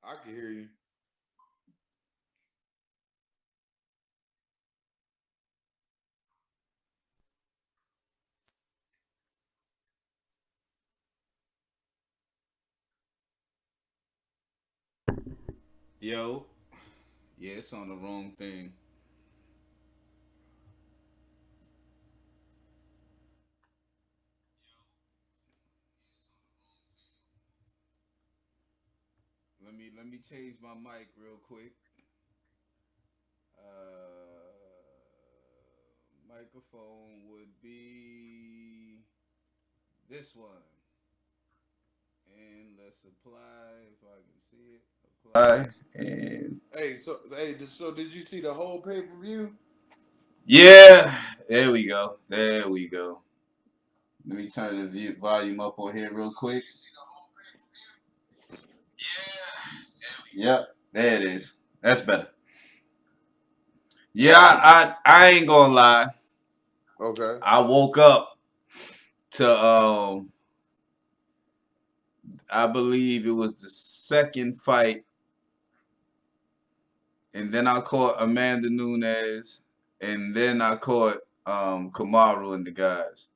I can hear you. Yo, yeah, it's on the wrong thing. Let me change my mic real quick. Microphone would be this one, and let's apply if I can see it. Apply and So did you see the whole pay per view? yeah, there we go. There we go. Let me turn the volume up on here real quick. Yep, there it is. That's better. Yeah, I ain't gonna lie. Okay. I woke up to I believe it was the second fight, and then I caught Amanda Nunes, and then I caught Kamaru and the guys.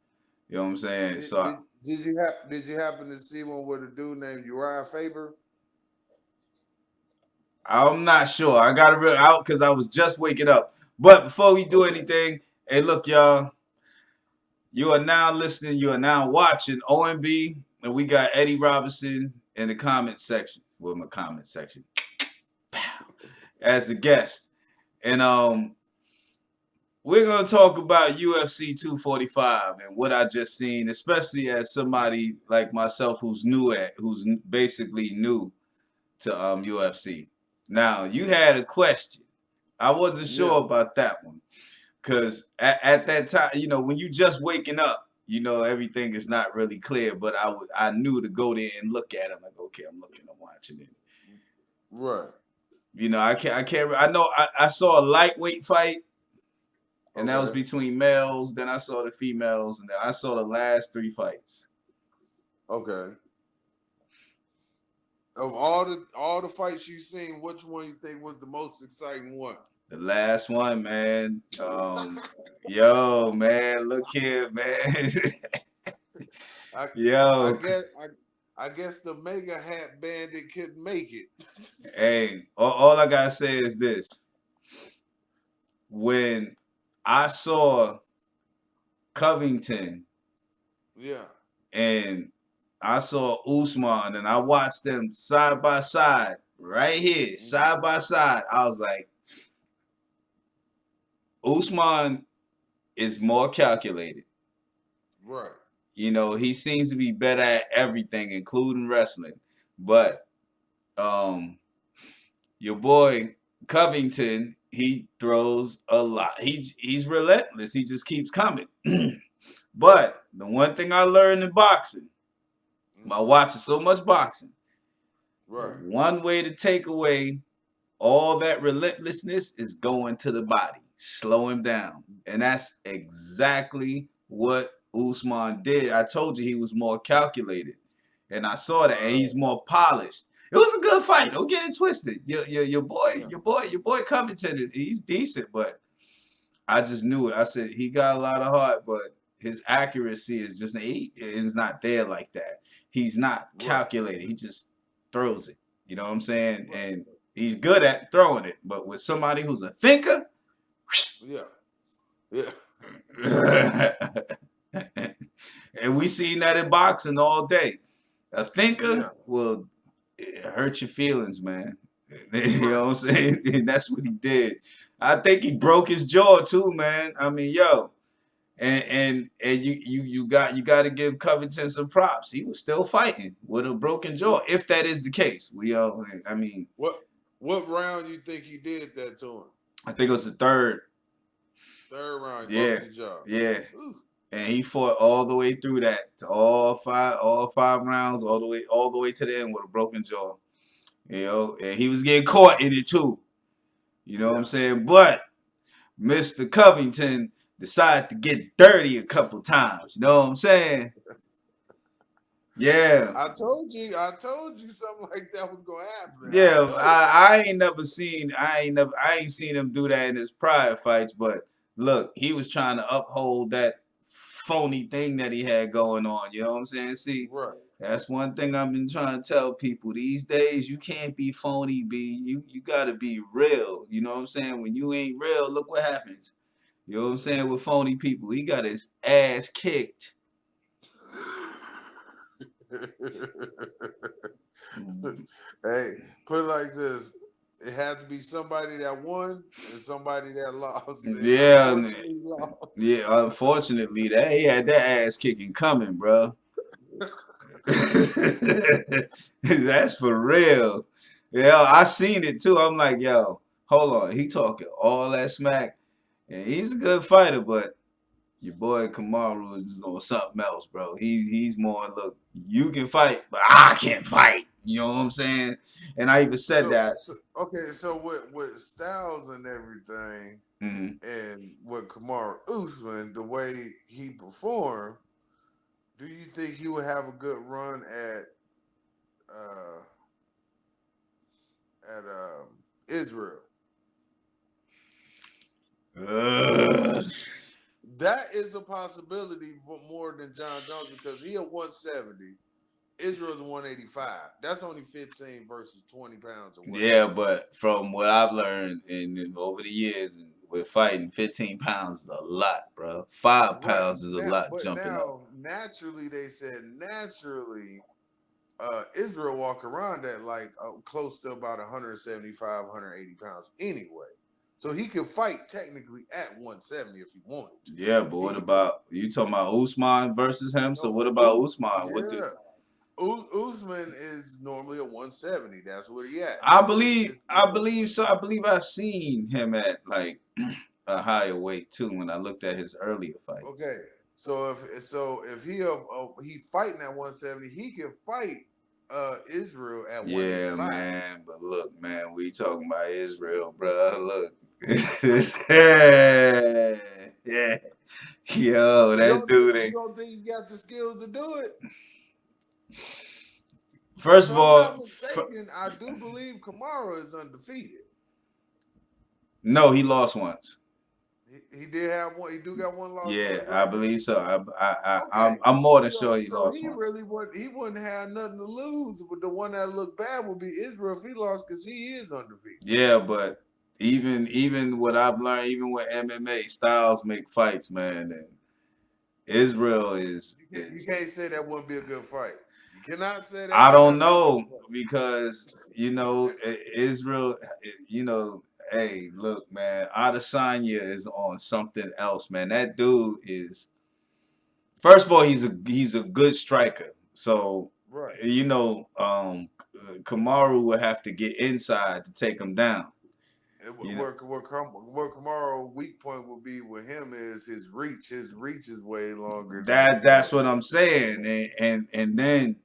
You know what I'm saying? Did So did, did you happen to see one with a dude named Uriah Faber? I'm not sure. I got to real out because I was just waking up. But before we do Okay. anything, hey, look, y'all. You are now listening. You are now watching OMB, and we got Eddie Robinson in the comment section. Well, my comment section as a guest, and we're gonna talk about UFC 245 and what I just seen, especially as somebody like myself who's basically new to UFC. Now, you had a question. I wasn't Yeah. sure about that one because at that time, when you just waking up, everything is not really clear. But I knew to go there and look at it. I'm like, okay, I'm watching it. Right. I can't. I know I saw a lightweight fight, and that was Okay. between males. Then I saw the females, and then I saw the last three fights. Okay. Of all the fights you've seen, which one you think was the most exciting one? The last one, man. Yo, man, look here, man. I I Yo, guess I guess the mega hat bandit couldn't make it. hey, all I gotta say is this: when I saw Covington Yeah. and I saw Usman, and I watched them side by side, right here, Mhm. side by side, I was like, Usman is more calculated. Right. He seems to be better at everything, including wrestling. But um, your boy Covington, he throws a lot. He's relentless. He just keeps coming. Right. But the one thing I learned in boxing, by Hmm. watching so much boxing, the Right. one way to take away all that relentlessness is going to the body, slow him down. And that's exactly what Usman did. I told you he was more calculated. And I saw that, and he's Right. more polished. It was a good fight. Don't get it twisted. Your boy, Yeah. Covington he's decent, but I just knew it. I said he got a lot of heart, but his accuracy he is not there like that. He's not Right. calculated. He just throws it. You know what I'm saying? Right. And he's good at throwing it. But with somebody who's a thinker, Yeah. Yeah. and we seen that in boxing all day. A thinker Yeah. will hurt your feelings, man. You Right. know what I'm saying? And that's what he did. I think he broke his jaw too, man. I mean, yo, and you got to give Covington some props. He was still fighting with a broken jaw, Yeah. if that is the case. I mean, What what round you think he did that to him? I think it was the third. Third round, he broke Yeah, his jaw. yeah, Ooh. and he fought all the way through that, to all five rounds, all the way to the end with a broken jaw. And he was getting caught in it too. You know what I'm Yeah. saying? But Mr. Covington decided to get dirty a couple times. You know what I'm saying? Yeah. I told you something like that was gonna happen. Yeah, I ain't seen him do that in his prior fights, but look, he was trying to uphold that phony thing that he had going on. You know what I'm saying? See, Right. that's one thing I've been trying to tell people these days. You can't be phony, you gotta be real. You know what I'm saying? When you ain't real, look what happens. You know what I'm saying? With phony people, he got his ass kicked. Hey, put it like this. It had to be somebody that won and somebody that lost. And Yeah, unfortunately lost. yeah. Unfortunately, he had that ass kicking coming, bro. That's for real. Yeah, I seen it too. I'm like, yo, hold on. He talking all that smack, and he's a good fighter, but your boy Kamaru is on something else, bro. He's more look. You can fight, but I can't fight. You know what I'm saying? And I even said that. Okay, so with Styles and everything, and with Kamaru Usman, the way he performed, do you think he would have a good run at Israel? That is a possibility more than John Jones because he at 170. Israel's 185. That's only 15 versus 20 pounds away. Yeah, but from what I've learned in over the years with fighting, 15 pounds is a lot, bro. 5 pounds is a lot jumping up. Naturally, they said Israel walk around at like close to about 175, 180 pounds anyway. So he could fight technically at 170 if he wanted to. Yeah, but what about you talking about Usman versus him? So what about Usman? Yeah. Usman is normally a 170. That's where he at. I believe so. I believe I've seen him at like a higher weight too when I looked at his earlier fights. Okay, so if he fighting at 170, he can fight Israel at 185. Yeah, man. But look, man, we talking about Israel, bro. Look. Yeah. Yo, that dude. You don't think you got the skills to do it? First of all, I'm not mistaken, I do believe Kamaru is undefeated. No, he lost once. He did have one. He do got one loss. Yeah, I believe so. I'm more than sure he lost he once. Really he wouldn't have nothing to lose. But the one that looked bad would be Israel if he lost because he is undefeated. Yeah, but even what I've learned, even with MMA, styles make fights, man. And Israel is you can't say that wouldn't be a good fight. You cannot say that. I don't know because Israel, hey, look, man, Adesanya is on something else, man. That dude is. First of all, he's a good striker. So right. Kamaru would have to get inside to take him down. Where Kamaru's weak point will be with him is his reach. His reach is way longer. That's what I'm saying. And then,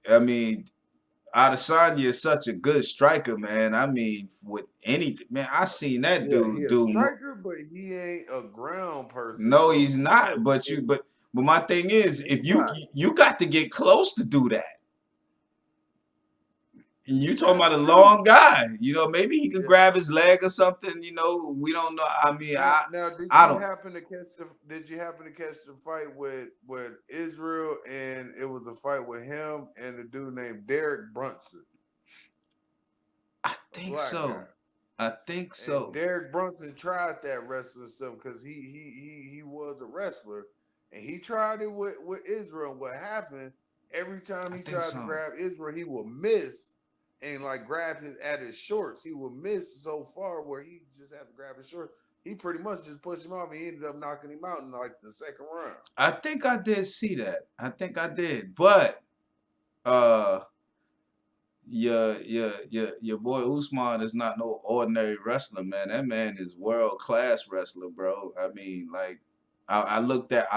I mean, Adesanya is such a good striker, man. I mean, with anything, man, I seen that dude he's do. A striker, but he ain't a ground person. No, he's not. But my thing is, if you got to get close to do that. You talking about a long guy? Maybe he could grab his leg or something. We don't know. I mean, Did you happen to catch the fight with Israel, and it was a fight with him and a dude named Derek Brunson? I think so. And Derek Brunson tried that wrestling stuff because he was a wrestler, and he tried it with Israel. What happened? Every time he tried to grab Israel, he would miss. And like grab his shorts, he would miss so far where he just had to grab his shorts. He pretty much just pushed him off, and he ended up knocking him out in like the second round. I think I did see that. I think I did, but your boy Usman is not no ordinary wrestler, man. That man is world class wrestler, bro. I mean, like I looked at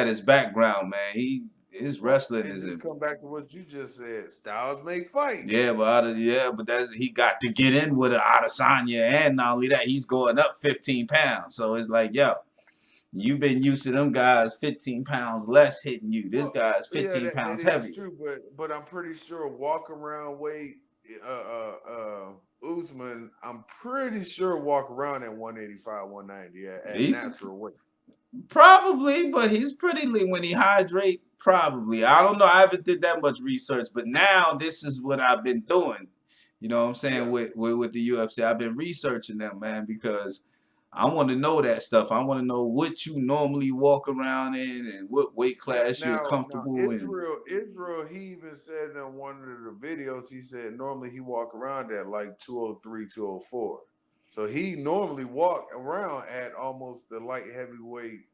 his background, man. His wrestling is. Just come back to what you just said. Styles make fight. Yeah, but he got to get in with Adesanya, and not only that, he's going up 15 pounds. So it's like, yo, You've been used to them guys 15 pounds less hitting you. This guy's Yeah, 15 that pounds is heavier. true, but I'm pretty sure walk around weight, Usman, I'm pretty sure walk around at 185, 190 at He's natural weight. probably, but he's pretty lean when he hydrate. Probably. I don't know. I haven't did that much research, but now this is what I've been doing. You know what I'm saying? Yeah. With the UFC. I've been researching them, man, because I want to know that stuff. I want to know what you normally walk around in and what weight class you're Now comfortable in. Israel, he even said in one of the videos, he said normally he walk around at like 203, 204. So he normally walk around at almost the light heavyweight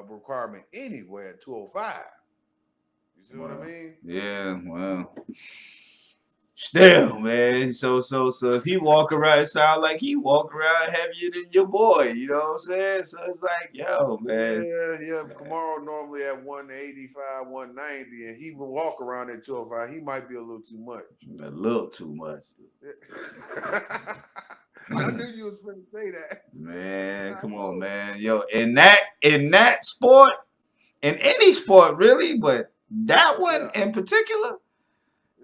requirement anyway at 205. You see what I mean? Yeah, well. Still, man. So if he walk around, it sound like he walk around heavier than your boy. You know what I'm saying? So it's like, yo, man. Yeah. If Kamaru normally at 185, 190, and he will walk around at 205, he might be a little too much. A little too much. I knew you was going to say that. Man, come on, man. Yo, in that sport, in any sport really, but that one in particular,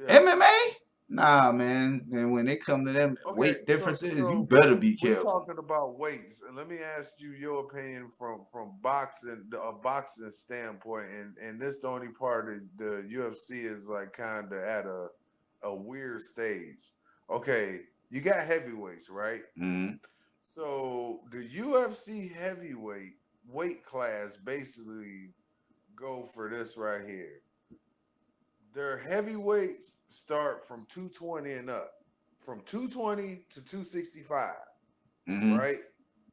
MMA. Nah, man. And when it come to them weight differences, you better be careful. We're talking about weights, and let me ask you your opinion from boxing, a boxing standpoint. And this the only part of the UFC is like kind of at a weird stage. Okay, you got heavyweights, right? Mm-hmm. So the UFC heavyweight weight class basically go for this right here. Their heavyweights start from 220 and up, from 220 to 265, right?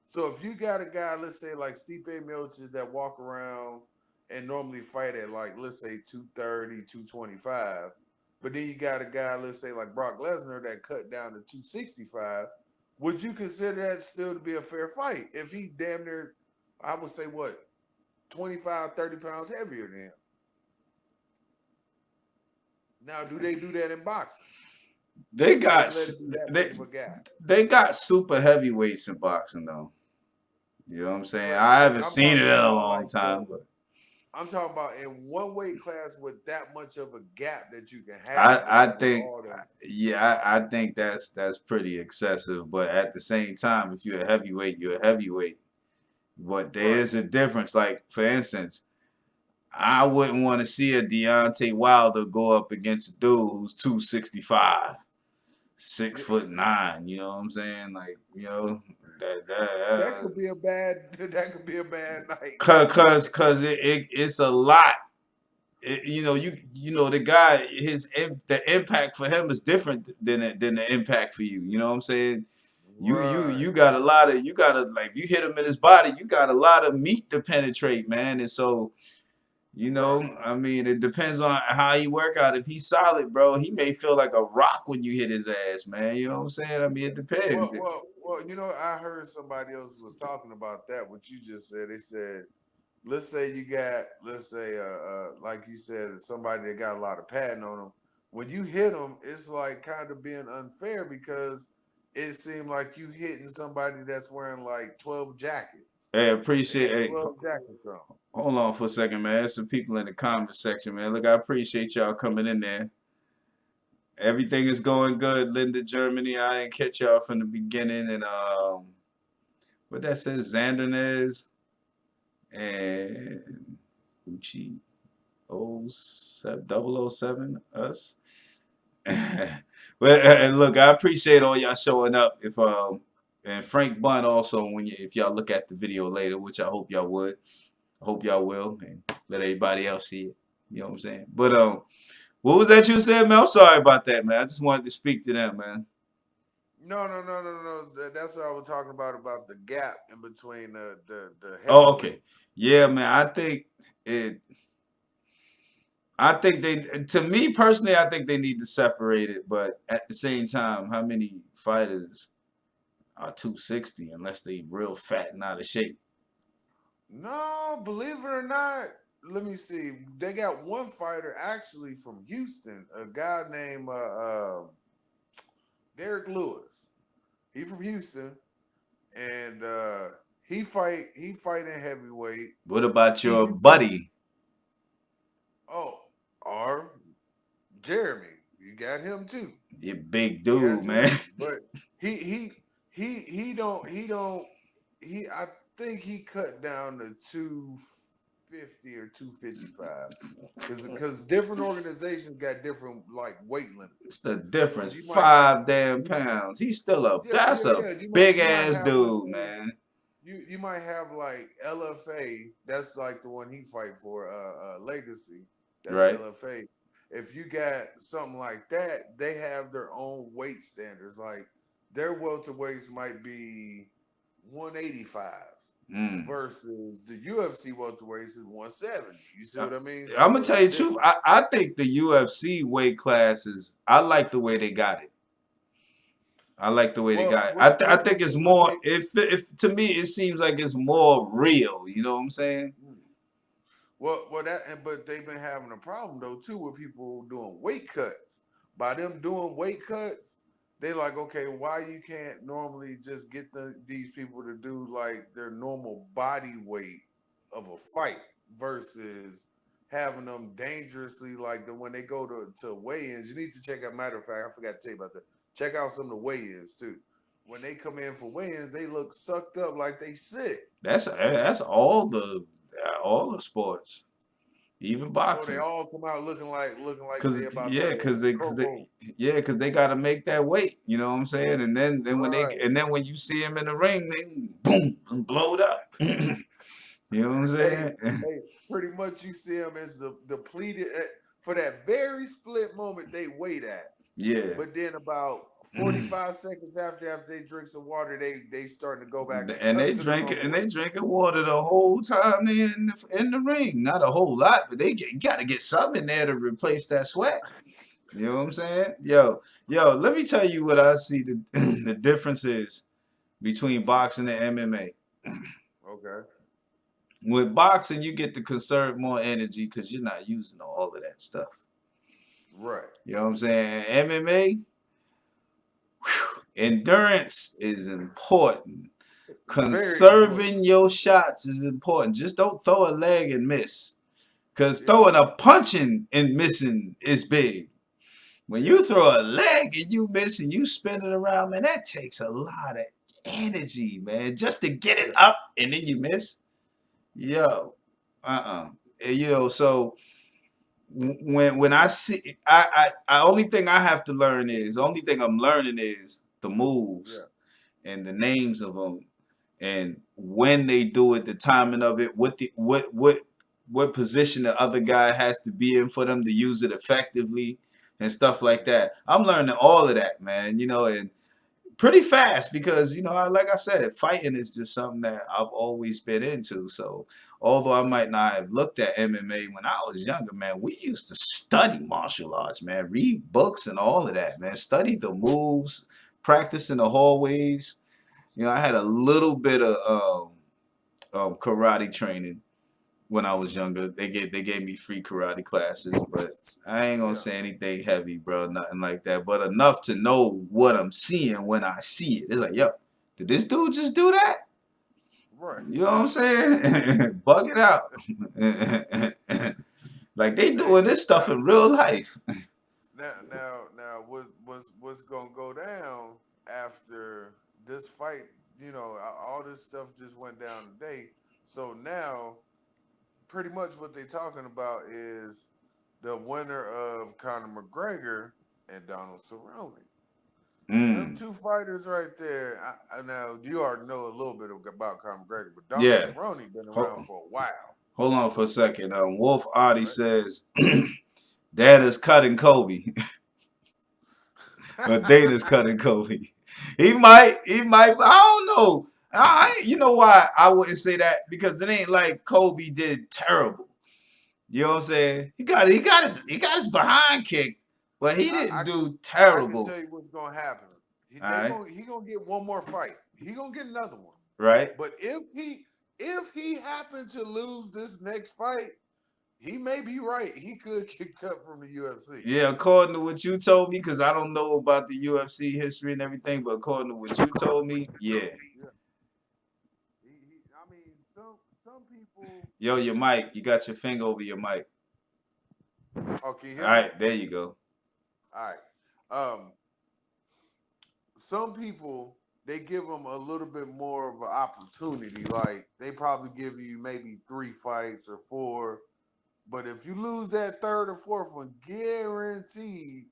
So if you got a guy, let's say like Stipe Miocic that walk around and normally fight at like, let's say 230, 225, but then you got a guy, let's say like Brock Lesnar that cut down to 265, would you consider that still to be a fair fight? If he damn near, I would say what, 25, 30 pounds heavier than him? Now, do they do that in boxing? They got super heavyweights in boxing though. You know what I'm saying? I haven't seen it in a long time, but I'm talking about in one weight class with that much of a gap that you can have. I think, I think that's pretty excessive. But at the same time, if you're a heavyweight, you're a heavyweight. But there is a difference. Like for instance, I wouldn't want to see a Deontay Wilder go up against a dude who's 265, 6'9". You know what I'm saying? Like, you know, that could be a bad night. Cause it's a lot. You know the guy, the impact for him is different than the impact for you. You know what I'm saying? You got a lot of, you gotta, like, you hit him in his body, you got a lot of meat to penetrate, man. And so, you know, I mean, it depends on how he work out. If he's solid, bro, he may feel like a rock when you hit his ass, man. You know what I'm saying? I mean, it depends. Well, you know, I heard somebody else was talking about that. What you just said, they said, let's say you got, let's say, like you said, somebody that got a lot of padding on them. When you hit them, it's like kind of being unfair because it seemed like you hitting somebody that's wearing like 12 jackets. Hey, appreciate it. 12 jackets on. Hold on for a second, man. There's some people in the comment section, man. Look, I appreciate y'all coming in there. Everything is going good. Linda, Germany. I didn't catch y'all from the beginning. And what that says, Xandernez and Uchi 007, us. Well, look, I appreciate all y'all showing up. If and Frank Bunn also, if y'all look at the video later, which I hope y'all would. I hope y'all will, and let everybody else see it. You know what I'm saying? But what was that you said, man? I'm sorry about that, man. I just wanted to speak to that, man. No. That's what I was talking about the gap in between the. Oh, okay. Yeah, man. I think they, to me personally, I think they need to separate it. But at the same time, how many fighters are 260 unless they real fat and out of shape? No, believe it or not, let me see. They got one fighter actually from Houston, a guy named Derek Lewis. He's from Houston, and He fighting heavyweight. What about He your used to buddy? or Jeremy. You got him too. You big You got dude, man. Jeremy. But he he he don't I think he cut down to 250 or 255. Because different organizations got different like weight limits. What's the So difference? you might have 5 damn pounds. He's still a yeah, that's yeah, a yeah. big You might ass have one of dude, those. man. You might have like LFA. That's like the one he fight for. Legacy. That's Right? LFA. If you got something like that, they have their own weight standards. Like their welterweights might be 185 Mm. versus the UFC welterweights is 170. You see what I mean? I'm So gonna tell it's you the truth. different. I think the UFC weight classes. I like the way they got it. I like the way they Well, got it. what I what think what it's they what more. they If to me it seems like it's more real. You know what I'm saying? but they've been having a problem though too with people doing weight cuts. By them doing weight cuts, they like, okay, why you can't normally just get these people to do like their normal body weight of a fight versus having them dangerously like when they go to weigh-ins. You need to check out. Matter of fact, I forgot to tell you about that. Check out some of the weigh-ins too. When they come in for weigh-ins, they look sucked up like they sick. That's all the sports, even So they boxing. all come out looking like Cause they about yeah, to cause they, cause they, croak. yeah, cause they gotta make that weight. You know what I'm saying? Right. And then when you see them in the ring, they boom and blowed up. You know what I'm Hey, saying? hey, pretty much you see them as the depleted for that very split moment they wait at. Yeah. But then about 45 seconds after they drink some water, they starting to go back And up to the normal they weight. drinking water the whole time they in the ring. Not a whole lot, but got to get something in there to replace that sweat. You know what I'm saying? Yo, let me tell you what I see the the difference is between boxing and MMA. Okay. With boxing, you get to conserve more energy because you're not using all of that stuff. Right. You know what I'm saying? MMA, endurance is important. Very important. Conserving your shots is important. Just don't throw a leg and miss. Because Yeah. throwing a punching and missing is big. When Yeah. you throw a leg and you miss and you spin it around, man, that takes a lot of energy, man, just to get it Yeah. up and then you miss. Yo, You know, so when I see, only thing I have to learn is, only thing I'm learning is the moves Yeah. and the names of them and when they do it, the timing of it, what position the other guy has to be in for them to use it effectively and stuff like that. I'm learning all of that, man. You know, and pretty fast because you know, like I said, fighting is just something that I've always been into. So although I might not have looked at MMA when I was younger, man, we used to study martial arts, man, read books and all of that, man, study the moves, practice in the hallways. You know, I had a little bit of karate training when I was younger. They gave me free karate classes, but I ain't gonna Yeah. say anything heavy, bro. Nothing like that. But enough to know what I'm seeing when I see it. It's like, yo, did this dude just do that? Right. You know what I'm saying? Bug it out. Like they Hey, doing this stuff in real life. now, what's gonna go down after this fight? You know, all this stuff just went down today. So now, pretty much what they're talking about is the winner of Conor McGregor and Donald Cerrone. Them Mm, two fighters right there. Now you already know a little bit about Conor McGregor, but Donald yeah. Cerrone been around Hold, for a while, hold on for a second. Wolf Audi right? says Dana's cutting Kobe. Or Dana's cutting Kobe. He might. I don't know. You know why I wouldn't say that because it ain't like Kobe did terrible. You know what I'm saying? He got his behind kicked, but he didn't I do I can terrible. tell you what's gonna happen. All right, He gonna get one more fight. He gonna get another one. right? But if he happened to lose this next fight, he may be right. He could get cut from the UFC. Yeah, according to what you told me, because I don't know about the UFC history and everything, but according to what you told me, yeah. Yeah. Yo, your mic. You got your finger over your mic. Oh, can you All hear me? right, there you go. All right. Some people, they give them a little bit more of an opportunity. Like they probably give you maybe 3 fights or 4, but if you lose that third or fourth one, guaranteed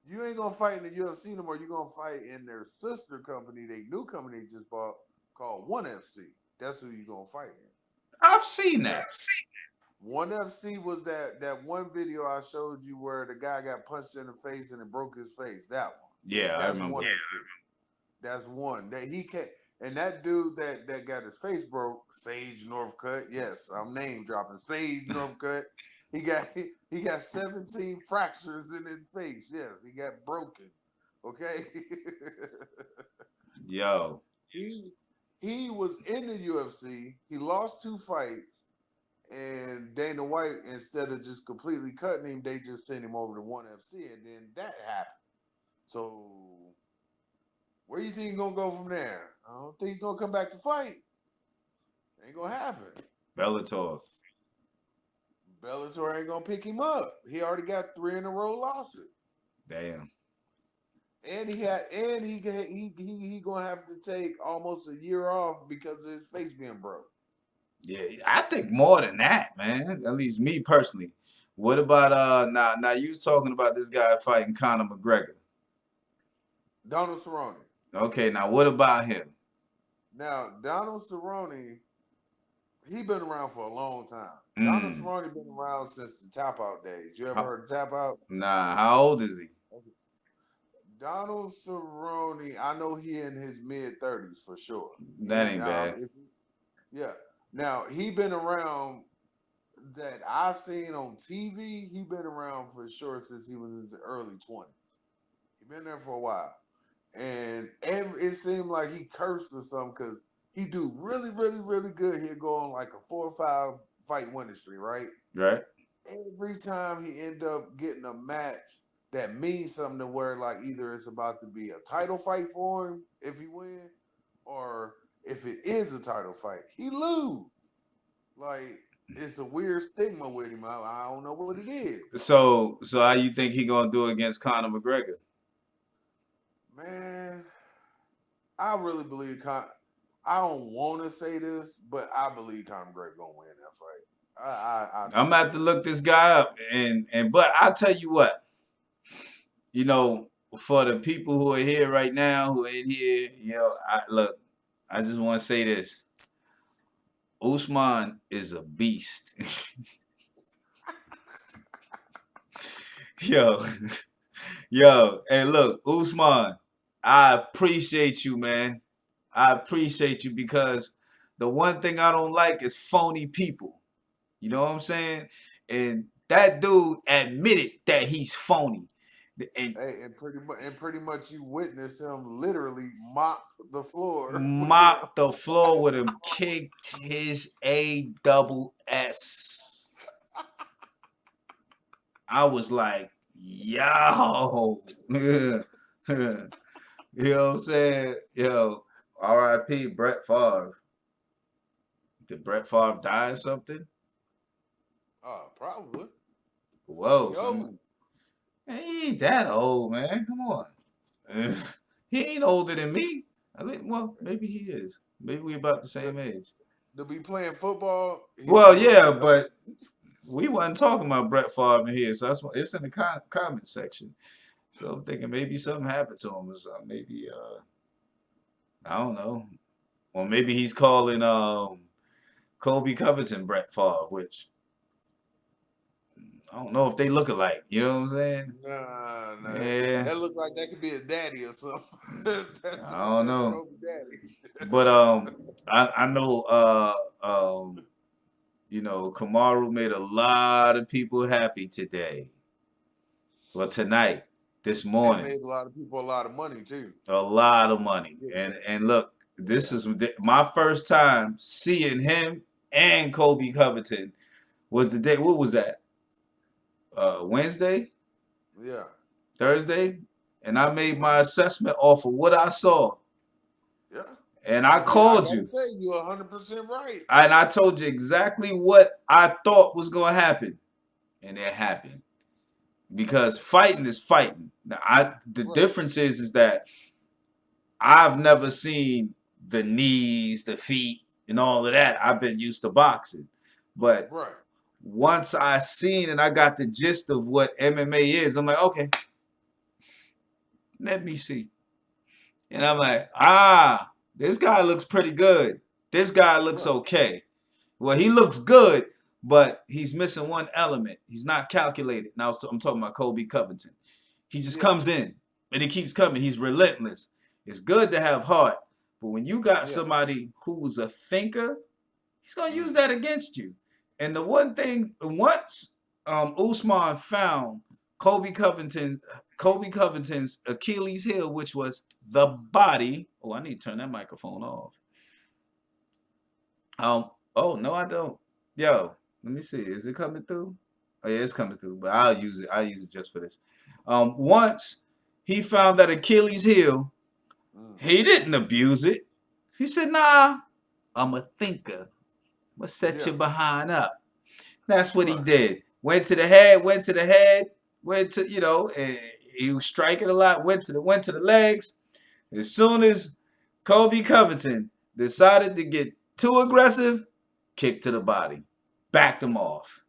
you ain't gonna fight in the UFC no more. You're gonna fight in their sister company, they new company they just bought called One FC. That's who you're gonna fight in. I've seen that. One FC was that one video I showed you where the guy got punched in the face and it broke his face. That one. Yeah, I That's remember. One FC. That's one that he can't. And that dude that got his face broke, Sage Northcutt. Yes, I'm name dropping Sage Northcutt. He got 17 fractures in his face. Yes, he got broken. Okay. Yo. He was in the UFC. He lost 2 fights, and Dana White, instead of just completely cutting him, they just sent him over to One FC, and then that happened. So where you think he's gonna go from there? I don't think he's gonna come back to fight. Ain't gonna happen. Bellator ain't gonna pick him up. He already got 3 in a row losses. Damn. And he gonna have to take almost a year off because of his face being broke. Yeah, I think more than that, man. At least me personally. What about now you was talking about this guy fighting Conor McGregor. Donald Cerrone. Okay, now what about him? Now, Donald Cerrone, he been around for a long time. Donald Cerrone been around since the Tap Out days. You ever heard of Tap Out? Nah, how old is he? Donald Cerrone, I know he in his mid-30s for sure. That ain't bad. Yeah. Now, he been around that I seen on TV. He been around for sure since he was in the early 20s. He been there for a while. And it seemed like he cursed or something because he do really, really, really good. He'll go on like a 4 or 5 fight winning streak, right? Right. Every time he end up getting a match that means something to where like either it's about to be a title fight for him if he win, or if it is a title fight, he lose. Like it's a weird stigma with him. I don't know what it is. So how you think he gonna do against Conor McGregor? Man, I really believe I don't want to say this, but I believe Conor McGregor gonna win that fight. I'm about to look this guy up, but I'll tell you what. You know, for the people who are here right now, who ain't here, I just want to say this. Usman is a beast. Yo, hey, look, Usman, I appreciate you, man. I appreciate you because the one thing I don't like is phony people. You know what I'm saying? And that dude admitted that he's phony. And pretty much you witnessed him literally mop the floor. Mop the floor with him, kicked his ASS. I was like, yo. You know what I'm saying? Yo, R.I.P. Brett Favre. Did Brett Favre die or something? Probably. Whoa. He ain't that old, man. Come on. He ain't older than me. Well, maybe he is. Maybe we about the same age. To be playing football. Well, yeah, but we wasn't talking about Brett Favre in here, so it's in the comment section. So I'm thinking maybe something happened to him or something. Maybe I don't know. Or maybe he's calling Colby Covington Brett Favre, which I don't know if they look alike. You know what I'm saying? Nah. Yeah. That look like that could be his daddy or something. I don't know. Daddy. But I know Kamaru made a lot of people happy today. Well, tonight, this morning. It made a lot of people a lot of money too. A lot of money. Yeah. And look, this is my first time seeing him and Colby Covington. Was the day? What was that? Wednesday? Yeah. Thursday? And I made my assessment off of what I saw. Yeah. And I Yeah, I called gotta you. say you're 100% right. And I told you exactly what I thought was going to happen. And it happened. Because fighting is fighting. Now, the difference is that I've never seen the knees, the feet, and all of that. I've been used to boxing. But once I seen and I got the gist of what MMA is, I'm like, okay, let me see. And I'm like, this guy looks pretty good. This guy looks okay. Well, he looks good, but he's missing one element. He's not calculated. Now, I'm talking about Colby Covington. He just comes in, and he keeps coming. He's relentless. It's good to have heart, but when you got somebody who's a thinker, he's going to use that against you. And the one thing, once Usman found Colby Covington's Achilles heel, which was the body. Oh, I need to turn that microphone off. Oh, no, I don't. Yo, let me see. Is it coming through? Oh, yeah, it's coming through, but I'll use it. I'll use it just for this. Once he found that Achilles heel, he didn't abuse it. He said, nah, I'm a thinker. I'm going to set your behind up. That's what he did. Went to the head, went to, and he was striking a lot, went to the legs. As soon as Colby Covington decided to get too aggressive, kick to the body. Backed him off.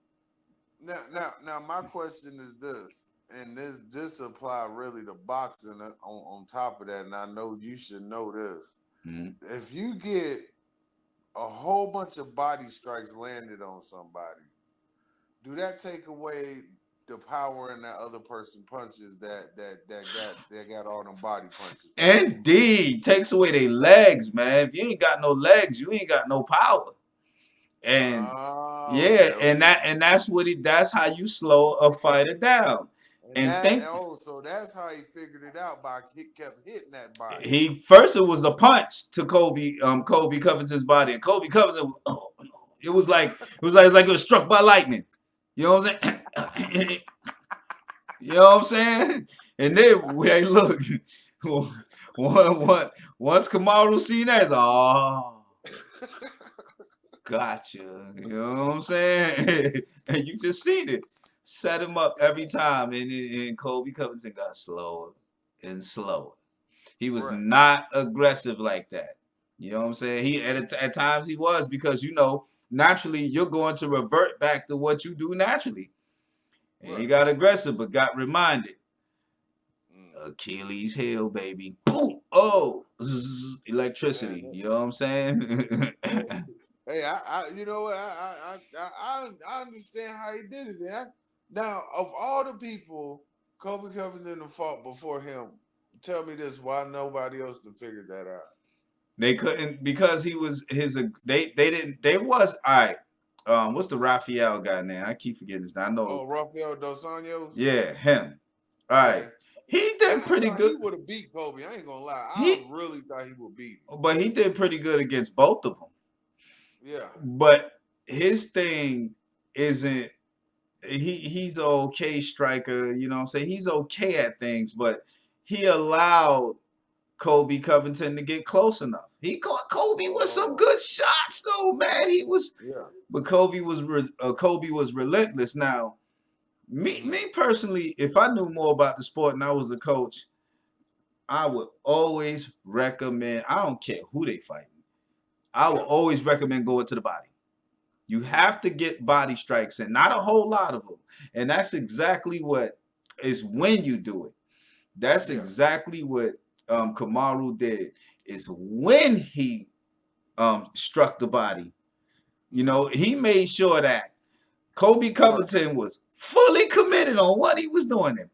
Now, my question is this, and this apply really to boxing on top of that, and I know you should know this. If you get a whole bunch of body strikes landed on somebody, do that take away the power in that other person punches that got all them body punches? Indeed, takes away their legs, man. If you ain't got no legs, you ain't got no power. And that's how you slow a fighter down. So that's how he figured it out by kept hitting that body. It was a punch to Colby Covington's body, and Colby Covington, it was like it was struck by lightning. You know what I'm saying? You know what I'm saying? And then hey, look, once Kamaru seen that, gotcha. You know what I'm saying? And you just seen it. Set him up every time. And Colby Covington got slower and slower. He was not aggressive like that. You know what I'm saying? At times he was, because naturally you're going to revert back to what you do naturally. And he got aggressive, but got reminded. Achilles heel, baby. Boom. Oh, electricity. You know what I'm saying? Hey, you know what? I understand how he did it, man. Now, of all the people Colby Covington fought before him, tell me this: why nobody else can figure that out? They couldn't, because he was all right. What's the Raphael guy name? I keep forgetting his name. I know. Oh, Rafael Dos Anjos? Yeah, him. All right. He did pretty good. He would have beat Colby. I ain't gonna lie. I really thought he would beat him. But he did pretty good against both of them. Yeah. But his thing isn't, he's an okay striker, you know what I'm saying? He's okay at things, but he allowed Colby Covington to get close enough. He caught Colby with some good shots, though, man. He was, but Colby was relentless. Now, me personally, if I knew more about the sport and I was a coach, I would always recommend. I don't care who they fight. I would always recommend going to the body. You have to get body strikes and not a whole lot of them. And that's exactly what is when you do it. That's exactly what Kamaru did, is when he struck the body. He made sure that Colby Covington was fully committed on what he was doing. And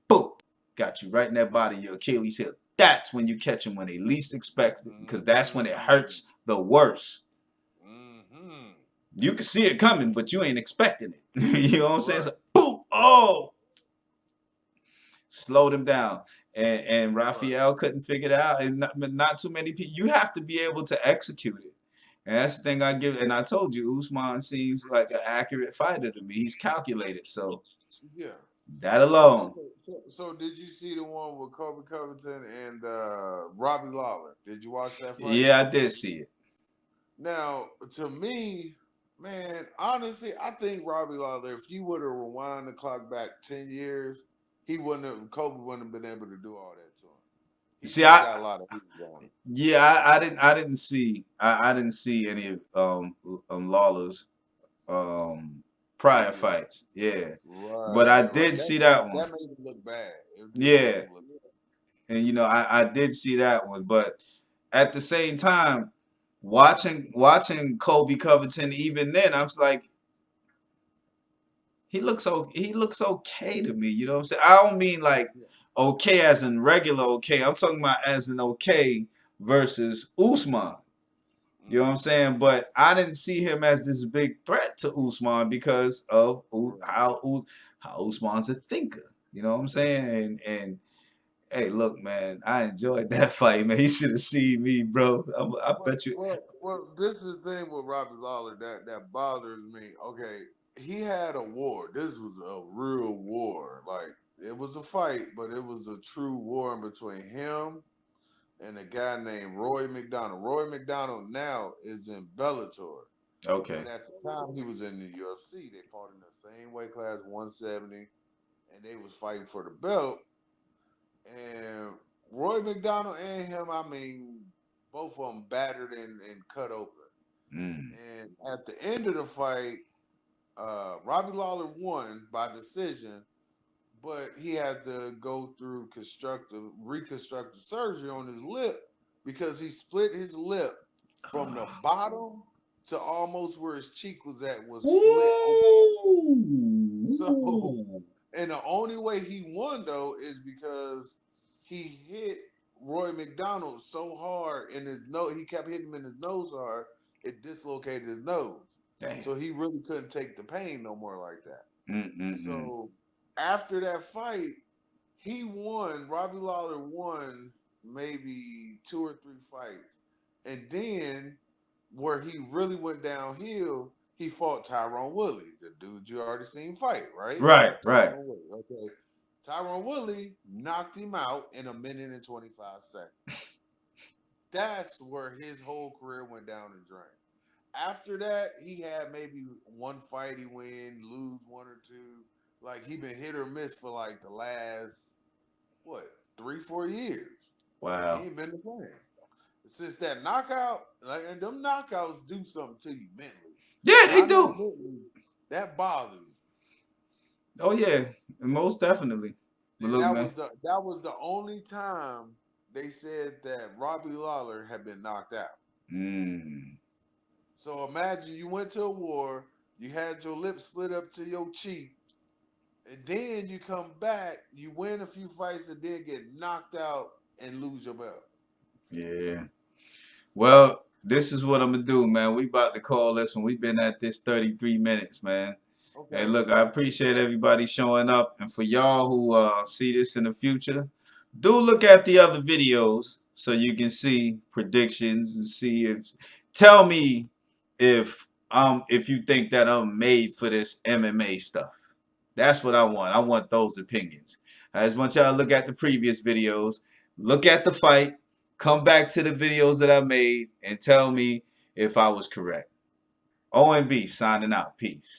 boom, got you right in that body, your Achilles heel. That's when you catch him when they least expect it, because that's when it hurts the worst. You can see it coming, but you ain't expecting it. You know what I'm saying? So, boom, slowed him down. And Raphael couldn't figure it out. And not too many people. You have to be able to execute it. And that's the thing I give. And I told you, Usman seems like an accurate fighter to me. He's calculated. So, That alone. Okay, so did you see the one with Colby Covington and Robbie Lawler? Did you watch that fight? Yeah, I did see it. Now, to me, man, honestly, I think Robbie Lawler, if you would have rewind the clock back 10 years, Kobe wouldn't have been able to do all that to him. He See, still got a lot of heat on him. yeah, I didn't see I didn't see any of Lawler's prior fights. Yeah. But I Right. did see that one. That made him look bad. Yeah. And you know, I did see that one, but at the same time, watching Colby Covington, even then, I was like, he looks okay to me. You know what I'm saying? I don't mean like okay as in regular okay. I'm talking about as in okay versus Usman. You know what I'm saying? But I didn't see him as this big threat to Usman because of how Usman's a thinker. You know what I'm saying? And hey, look, man, I enjoyed that fight, man. You should have seen me, bro. I bet you. Well, this is the thing with Robbie Lawler that bothers me. Okay, he had a war. This was a real war. Like it was a fight, but it was a true war in between him and a guy named Roy McDonald. Roy McDonald now is in Bellator. Okay. But at the time he was in the UFC. They fought in the same weight class, 170, and they was fighting for the belt. And Roy McDonald and him, I mean, both of them battered and cut open. And at the end of the fight, Robbie Lawler won by decision, but he had to go through reconstructive surgery on his lip because he split his lip from the bottom to almost where his cheek was at was split open. So, and the only way he won though is because he hit Roy McDonald so hard in his nose. He kept hitting him in his nose so hard, it dislocated his nose. Damn. So he really couldn't take the pain no more like that. So after that fight, he won. Robbie Lawler won maybe 2 or 3 fights. And then where he really went downhill, he fought Tyrone Woodley, the dude you already seen fight, right? Right. Okay. Tyrone Woodley knocked him out in 1 minute and 25 seconds. That's where his whole career went down the drain. After that, he had maybe 1 fight he win, lose 1 or 2. Like he been hit or miss for like the last 3-4 years. Wow. He ain't been the same since that knockout. Like, and them knockouts do something to you mentally. Yeah, they do. That bothers you. Oh yeah, most definitely. But look, that was the only time they said that Robbie Lawler had been knocked out. So imagine you went to a war, you had your lip split up to your cheek, and then you come back, you win a few fights, and then get knocked out and lose your belt. Yeah. Well, this is what I'm gonna do, man. We about to call this, and we've been at this 33 minutes, man. Okay. Hey, look, I appreciate everybody showing up, and for y'all who see this in the future, do look at the other videos so you can see predictions and see tell me if you think that I'm made for this MMA stuff. That's what I want. I want those opinions. I just want y'all to look at the previous videos, look at the fight, come back to the videos that I made, and tell me if I was correct. OMB signing out. Peace.